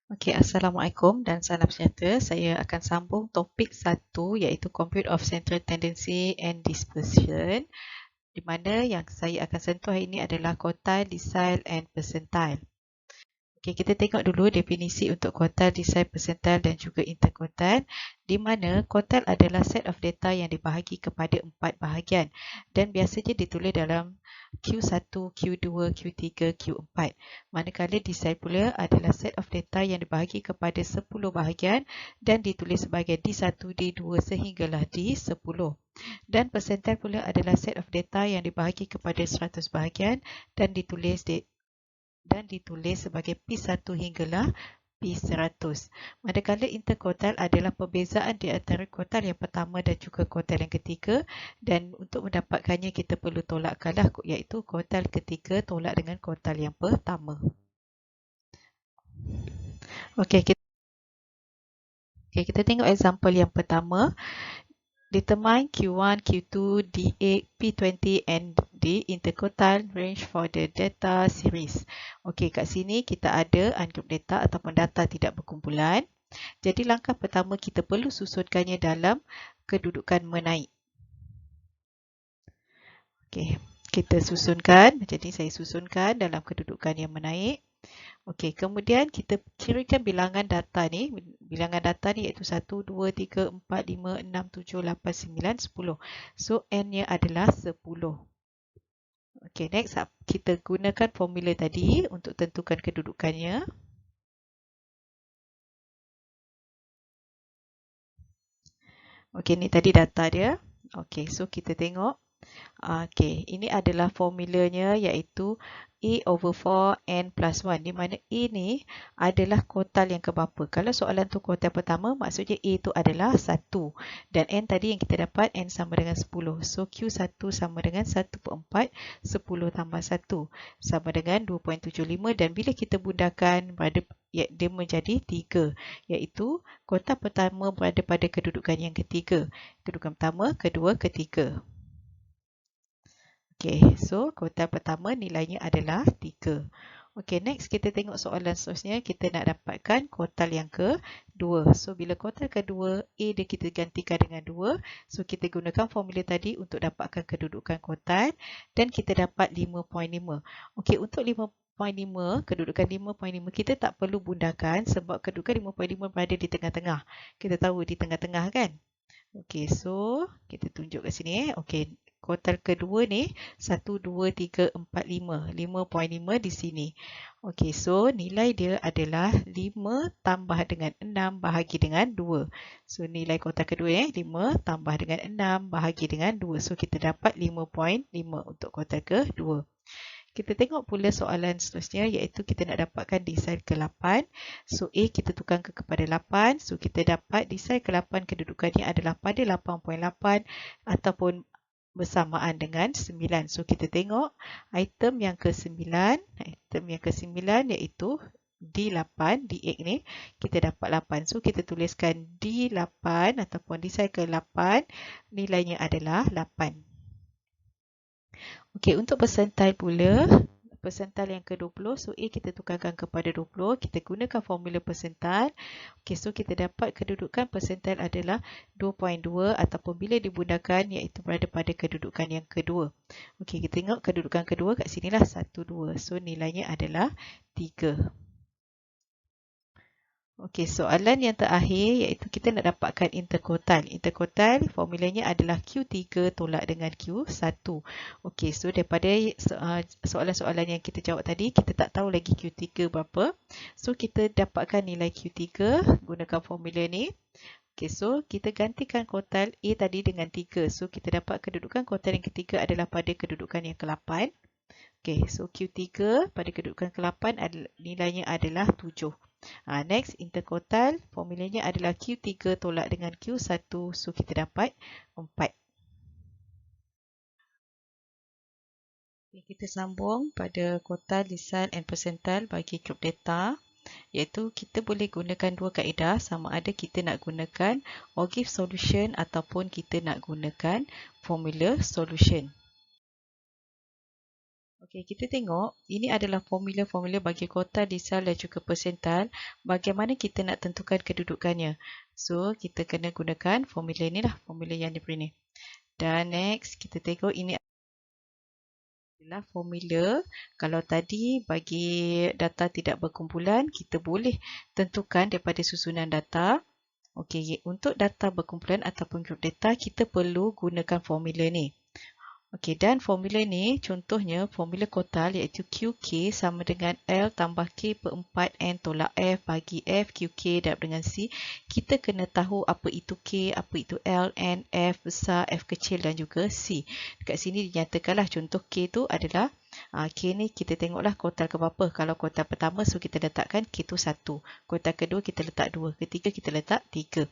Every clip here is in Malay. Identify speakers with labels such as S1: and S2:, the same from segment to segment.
S1: Okey, Assalamualaikum dan salam sejahtera. Saya akan sambung topik 1 iaitu Compute of Central Tendency and Dispersion, di mana yang saya akan sentuh hari ini adalah quartile, decile and percentile. Okey, kita tengok dulu definisi untuk quartile, decile, percentile dan juga interquartile, di mana quartile adalah set of data yang dibahagi kepada 4 bahagian dan biasanya ditulis dalam Q1, Q2, Q3, Q4. Manakala decile pula adalah set of data yang dibahagi kepada 10 bahagian dan ditulis sebagai D1, D2 sehinggalah D10. Dan percentile pula adalah set of data yang dibahagi kepada 100 bahagian dan ditulis sebagai P1 hinggalah P100. Manakala interquartile adalah perbezaan di antara quartile yang pertama dan juga quartile yang ketiga, dan untuk mendapatkannya kita perlu tolakkanlah, iaitu quartile ketiga tolak dengan quartile yang pertama. Okey, kita tengok example yang pertama. Determine Q1, Q2, D8, P20 and the interquartile range for the data series. Okey, kat sini kita ada ungroup data ataupun data tidak berkumpulan. Jadi langkah pertama kita perlu susunkannya dalam kedudukan menaik. Okey, kita susunkan. Jadi saya susunkan dalam kedudukan yang menaik. Okey, kemudian kita kirakan bilangan data ni. Bilangan data ni iaitu 1, 2, 3, 4, 5, 6, 7, 8, 9, 10. So, N-nya adalah 10. Okey, next kita gunakan formula tadi untuk tentukan kedudukannya. Okey, ni tadi data dia. Okey, so kita tengok. Okey, ini adalah formulanya iaitu A over 4 N plus 1, di mana A ni adalah quartile yang keberapa. Kalau soalan tu quartile pertama, maksudnya A tu adalah 1 dan N tadi yang kita dapat N sama dengan 10. So Q1 sama dengan 1/4, 10 tambah 1 sama dengan 2.75, dan bila kita bundahkan dia menjadi 3, iaitu quartile pertama berada pada kedudukan yang ketiga. Kedudukan pertama, kedua, ketiga. Okey, so quartile pertama nilainya adalah 3. Okey, next kita tengok soalan seterusnya. Kita nak dapatkan quartile yang kedua. So, bila quartile kedua, A dia kita gantikan dengan 2. So, kita gunakan formula tadi untuk dapatkan kedudukan quartile dan kita dapat 5.5. Okey, untuk 5.5, kedudukan 5.5 kita tak perlu bundahkan sebab kedudukan 5.5 berada di tengah-tengah. Kita tahu di tengah-tengah kan? Okey, so kita tunjuk kat sini. Okey, quartile kedua ni 1, 2, 3, 4, 5. 5.5 di sini. Okey, so nilai dia adalah 5 tambah dengan 6 bahagi dengan 2. So nilai quartile kedua 5 tambah dengan 6 bahagi dengan 2. So kita dapat 5.5 untuk quartile kedua. Kita tengok pula soalan seterusnya iaitu kita nak dapatkan decile ke-8. So A kita tukarkan kepada 8. So kita dapat decile ke-8 kedudukannya adalah pada 8.8 ataupun bersamaan dengan 9. So kita tengok item yang ke-9. Item yang ke-9 iaitu D8, D8 ni kita dapat 8. So kita tuliskan D8 ataupun decile ke-8 nilainya adalah 8. Okey, untuk percentile pula, percentile yang ke-20, so A kita tukarkan kepada 20, kita gunakan formula percentile. Okey, so kita dapat kedudukan percentile adalah 2.2 ataupun bila dibundahkan iaitu berada pada kedudukan yang kedua. Okey, kita tengok kedudukan kedua kat sinilah 1, 2. So nilainya adalah 3. Okey, soalan yang terakhir iaitu kita nak dapatkan interquartile. Interquartile formulanya adalah Q3 tolak dengan Q1. Okey, so daripada soalan-soalan yang kita jawab tadi, kita tak tahu lagi Q3 berapa. So kita dapatkan nilai Q3 gunakan formula ni. Okey, so kita gantikan quartile A tadi dengan 3. So kita dapat kedudukan quartile yang ketiga adalah pada kedudukan yang ke-8. Okey, so Q3 pada kedudukan ke-8 nilainya adalah 7. Next, interquartile formulanya adalah Q3 tolak dengan Q1. So, kita dapat 4. Kita sambung pada quartile, decile and percentile bagi group data. Iaitu kita boleh gunakan dua kaedah, sama ada kita nak gunakan Ogive solution ataupun kita nak gunakan formula solution. Okey, kita tengok ini adalah formula-formula bagi kuartil, desile dan juga persentil. Bagaimana kita nak tentukan kedudukannya. So, kita kena gunakan formula ni lah, formula yang diberi ni. Dan next, kita tengok ini adalah formula. Kalau tadi bagi data tidak berkumpulan, kita boleh tentukan daripada susunan data. Okey, untuk data berkumpulan ataupun grup data, kita perlu gunakan formula ni. Okey, dan formula ni contohnya formula kuartil iaitu QK sama dengan L tambah K per 4 N tolak F bagi F, QK darab dengan C. Kita kena tahu apa itu K, apa itu L, N, F besar, F kecil dan juga C. Dekat sini dinyatakanlah contoh K tu adalah K ni kita tengoklah kuartil ke berapa. Kalau kuartil pertama, so kita letakkan K tu 1. Kuartil kedua kita letak 2. Ketiga kita letak 3.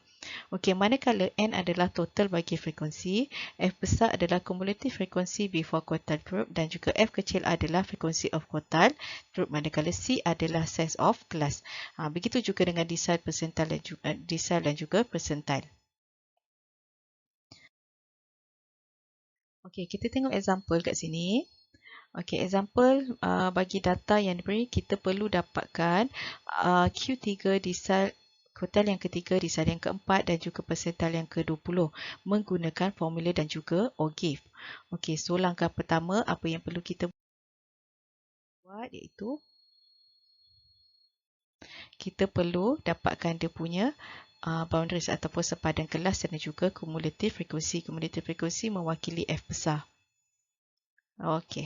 S1: Okey, manakala N adalah total bagi frekuensi, F besar adalah cumulative frequency before quartile group dan juga F kecil adalah frequency of quartile group, manakala C adalah size of class. Begitu juga dengan decile, percentile dan juga percentile. Okey, kita tengok example kat sini. Okey, example bagi data yang diberi, kita perlu dapatkan Q3 decile kuartil yang ketiga, decile yang keempat dan juga persentil yang ke-20 menggunakan formula dan juga OGIF. Okey, so langkah pertama apa yang perlu kita buat iaitu kita perlu dapatkan dia punya boundaries ataupun sepadan kelas dan juga cumulative frequency. Cumulative frequency mewakili F besar. Okey.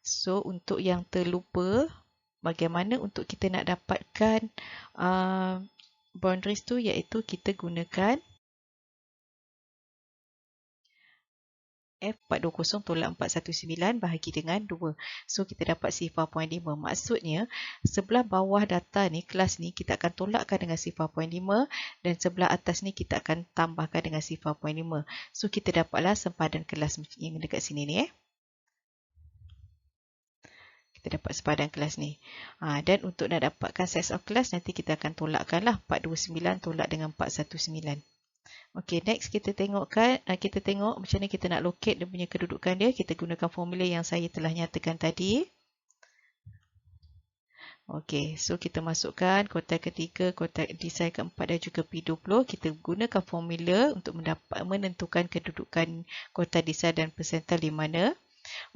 S1: So, untuk yang terlupa, bagaimana untuk kita nak dapatkan boundaries tu iaitu kita gunakan F420 tolak 419 bahagi dengan 2. So, kita dapat C4.5. Maksudnya, sebelah bawah data ni, kelas ni, kita akan tolakkan dengan C4.5 dan sebelah atas ni kita akan tambahkan dengan C4.5. So, kita dapatlah sempadan kelas yang dekat sini ni. Kita dapat sepadan kelas ni. Dan untuk nak dapatkan size of class, nanti kita akan tolakkanlah 429 tolak dengan 419. Okey, next kita tengok macam mana kita nak locate dia punya kedudukan dia. Kita gunakan formula yang saya telah nyatakan tadi. Okey, so kita masukkan kuartil ketiga, kuartil decile keempat dan juga P20. Kita gunakan formula untuk menentukan kedudukan kuartil, decile dan persentil di mana.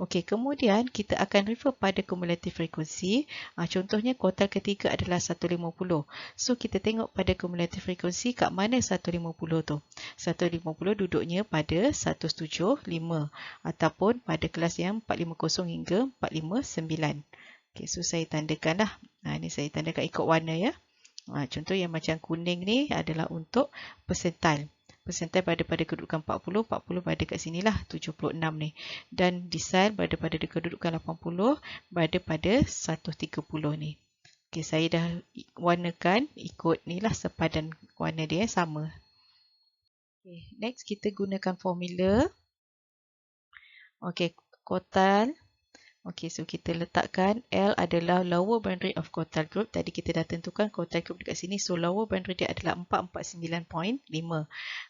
S1: Okey, kemudian kita akan refer pada cumulative frequency. Contohnya kuartil ketiga adalah 150. So, kita tengok pada cumulative frequency kat mana 150 tu. 150 duduknya pada 175 ataupun pada kelas yang 450 hingga 459. Okey, so saya tandakanlah. Ini saya tandakan ikut warna ya. Contoh yang macam kuning ni adalah untuk persentil. Persentil berada pada kedudukan 40, 40 berada kat sinilah 76 ni. Dan decile berada pada kedudukan 80, berada pada 130 ni. Okey, saya dah warnakan ikut ni lah sepadan warna dia sama. Okay, next kita gunakan formula. Okey, kuartil. Okey, so kita letakkan L adalah lower boundary of quartile group. Tadi kita dah tentukan quartile group dekat sini. So, lower boundary dia adalah 449.5.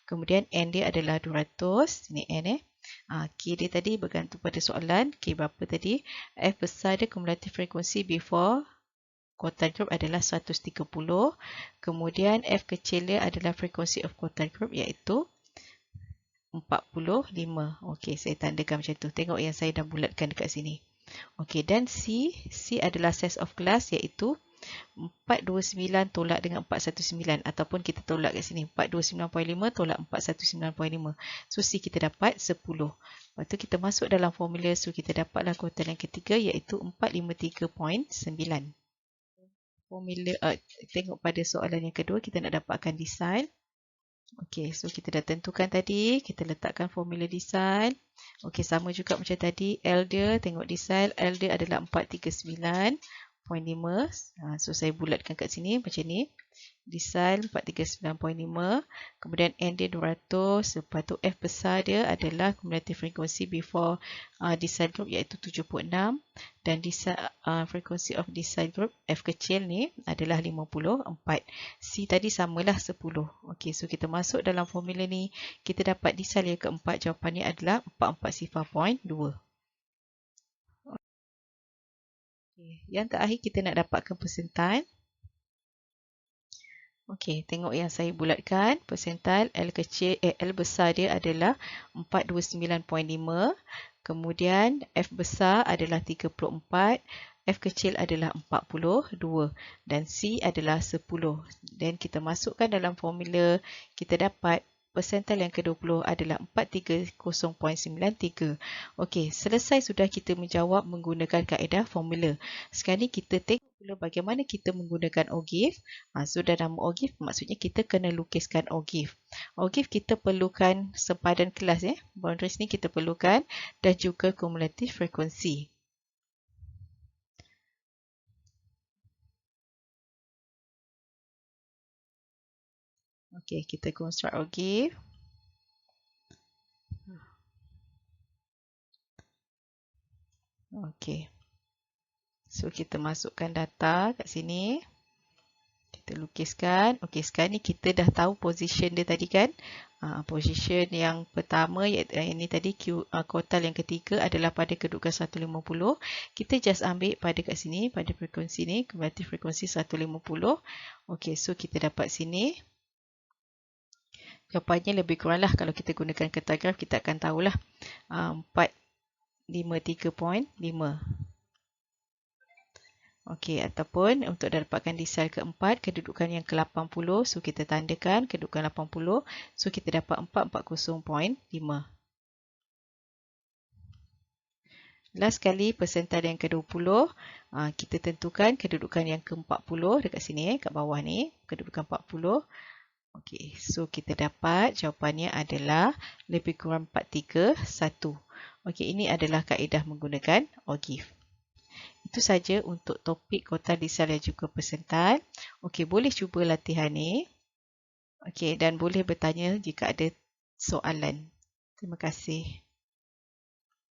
S1: Kemudian N dia adalah 200. Ini N K dia tadi bergantung pada soalan. K berapa tadi? F besar dia cumulative frequency before quartile group adalah 130. Kemudian F kecil dia adalah frequency of quartile group iaitu 45. Okey, saya tandakan macam tu. Tengok yang saya dah bulatkan dekat sini. Okey, dan C adalah size of class iaitu 429 tolak dengan 419 ataupun kita tolak kat sini 429.5 tolak 419.5. So C kita dapat 10. Lepas tu kita masuk dalam formula, so kita dapatlah kuartil yang ketiga iaitu 453.9. Formula tengok pada soalan yang kedua, kita nak dapatkan decile. Okey, so kita dah tentukan tadi, kita letakkan formula decile. Okey, sama juga macam tadi, L dia, tengok decile, L dia adalah 439.5. So saya bulatkan kat sini macam ni. Decile 439.5, kemudian N dia 200, lepas tu F besar dia adalah cumulative frequency before decile group iaitu 76 dan frequency of decile group F kecil ni adalah 54. C tadi samalah 10. Okey, so kita masuk dalam formula ni, kita dapat decile yang keempat, jawapannya adalah 440.2. Yang terakhir kita nak dapatkan persental. Okey, tengok yang saya bulatkan. Persental L kecil, L besar dia adalah 429.5. Kemudian F besar adalah 34. F kecil adalah 42. Dan C adalah 10. Dan kita masukkan dalam formula, kita dapat persental yang ke-20 adalah 430.93. Okey, selesai sudah kita menjawab menggunakan kaedah formula. Sekarang ni kita tengok pula bagaimana kita menggunakan OGIF. So, dalam OGIF maksudnya kita kena lukiskan OGIF. OGIF kita perlukan sempadan kelas, boundaries ni kita perlukan, dan juga cumulative frequency. Okey, kita construct OGIF. Okey. So, kita masukkan data kat sini. Kita lukiskan. Okey, sekarang ni kita dah tahu position dia tadi kan. Position yang pertama, ini tadi kotal yang ketiga adalah pada kedudukan 150. Kita just ambil pada kat sini, pada frekuensi ni, cumulative frekuensi 150. Okey, so kita dapat sini. Jawapannya lebih kuranglah kalau kita gunakan kertas graf, kita akan tahulah 453.5. Okey, ataupun untuk dapatkan di sel keempat, kedudukan yang ke-80, so kita tandakan kedudukan 80, so kita dapat 440.5. Last sekali, persental yang ke-20, kita tentukan kedudukan yang ke-40 dekat sini, kat bawah ni, kedudukan 40. Okey, so kita dapat jawapannya adalah lebih kurang 431. Okey, ini adalah kaedah menggunakan OGIF. Itu saja untuk topik kotal disal dan juga persental. Okey, boleh cuba latihan ni. Okey, dan boleh bertanya jika ada soalan. Terima kasih.